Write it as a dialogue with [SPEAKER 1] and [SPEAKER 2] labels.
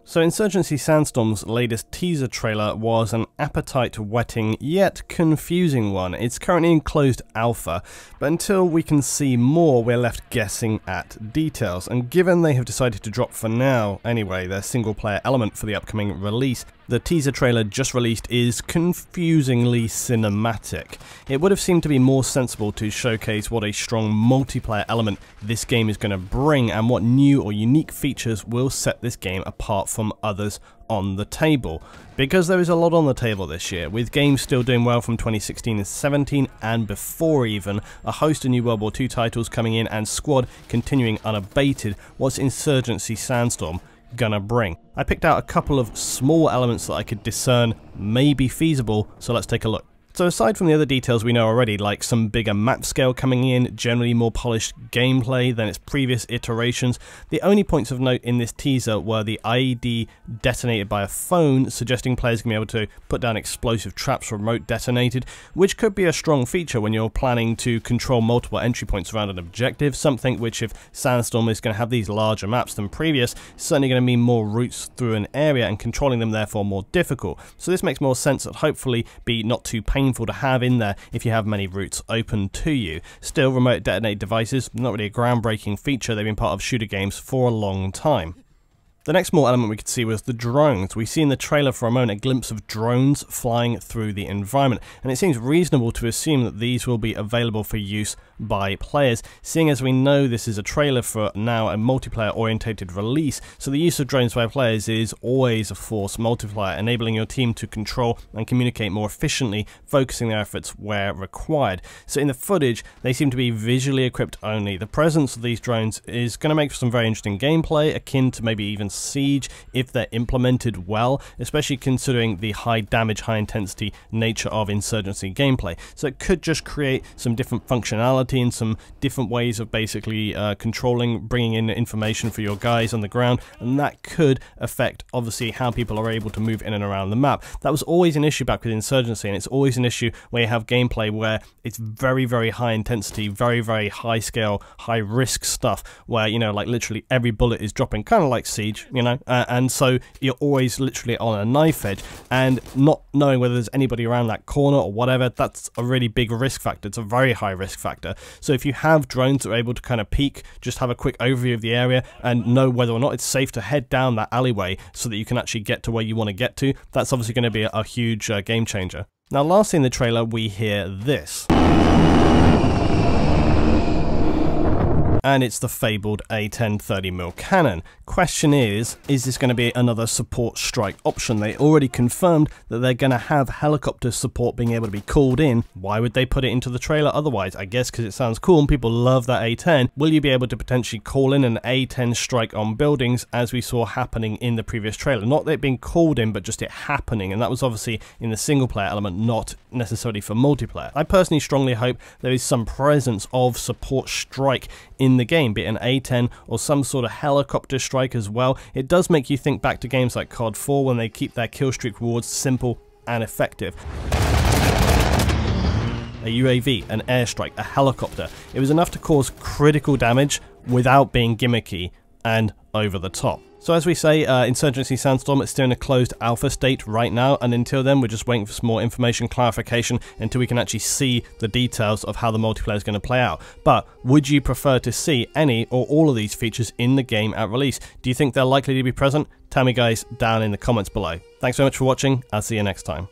[SPEAKER 1] So Insurgency Sandstorm's latest teaser trailer was an appetite-whetting yet confusing one. It's currently in closed alpha, but until we can see more, we're left guessing at details. And given they have decided to drop for now, anyway, their single-player element for the upcoming release, the teaser trailer just released is confusingly cinematic. It would have seemed to be more sensible to showcase what a strong multiplayer element this game is going to bring and what new or unique features will set this game apart from others on the table. Because there is a lot on the table this year, with games still doing well from 2016 and 17 and before even, a host of new World War II titles coming in and Squad continuing unabated. What's Insurgency Sandstorm gonna bring? I picked out a couple of small elements that I could discern may be feasible, so let's take a look. So aside from the other details we know already, like some bigger map scale coming in, generally more polished gameplay than its previous iterations, the only points of note in this teaser were the IED detonated by a phone, suggesting players can be able to put down explosive traps remote detonated, which could be a strong feature when you're planning to control multiple entry points around an objective, something which, if Sandstorm is going to have these larger maps than previous, is certainly going to mean more routes through an area and controlling them therefore more difficult. So this makes more sense and hopefully be not too painful to have in there if you have many routes open to you. Still, remote detonate devices, not really a groundbreaking feature, they've been part of shooter games for a long time. The next small element we could see was the drones. We see in the trailer for a moment a glimpse of drones flying through the environment, and it seems reasonable to assume that these will be available for use by players, seeing as we know this is a trailer for now a multiplayer orientated release, so the use of drones by players is always a force multiplier, enabling your team to control and communicate more efficiently, focusing their efforts where required. So in the footage, they seem to be visually equipped only. The presence of these drones is going to make for some very interesting gameplay, akin to maybe even Siege if they're implemented well, especially considering the high damage, high intensity nature of Insurgency gameplay. So it could just create some different functionality and some different ways of basically controlling, bringing in information for your guys on the ground, and that could affect obviously how people are able to move in and around the map. That was always an issue back with Insurgency, and it's always an issue where you have gameplay where it's very, very high intensity, very, very high scale, high risk stuff where, you know, like literally every bullet is dropping, kind of like Siege, you know, and so you're always literally on a knife edge, and not knowing whether there's anybody around that corner or whatever, that's a really big risk factor. It's a very high risk factor. So if you have drones that are able to kind of peek, just have a quick overview of the area and know whether or not it's safe to head down that alleyway so that you can actually get to where you want to get to, that's obviously going to be a huge game changer. Now, lastly in the trailer, we hear this. And it's the fabled A-10 30mm cannon. Question is this going to be another support strike option? They already confirmed that they're going to have helicopter support being able to be called in. Why would they put it into the trailer otherwise? I guess because it sounds cool and people love that A-10. Will you be able to potentially call in an A-10 strike on buildings as we saw happening in the previous trailer? Not that it being called in, but just it happening, and that was obviously in the single player element, not necessarily for multiplayer. I personally strongly hope there is some presence of support strike in the game, be it an A-10 or some sort of helicopter strike as well. It does make you think back to games like COD 4 when they keep their kill streak rewards simple and effective. A UAV, an airstrike, a helicopter. It was enough to cause critical damage without being gimmicky and over the top. So as we say, Insurgency Sandstorm is still in a closed alpha state right now, and until then we're just waiting for some more information, clarification, until we can actually see the details of how the multiplayer is going to play out. But would you prefer to see any or all of these features in the game at release? Do you think they're likely to be present? Tell me guys down in the comments below. Thanks so much for watching, I'll see you next time.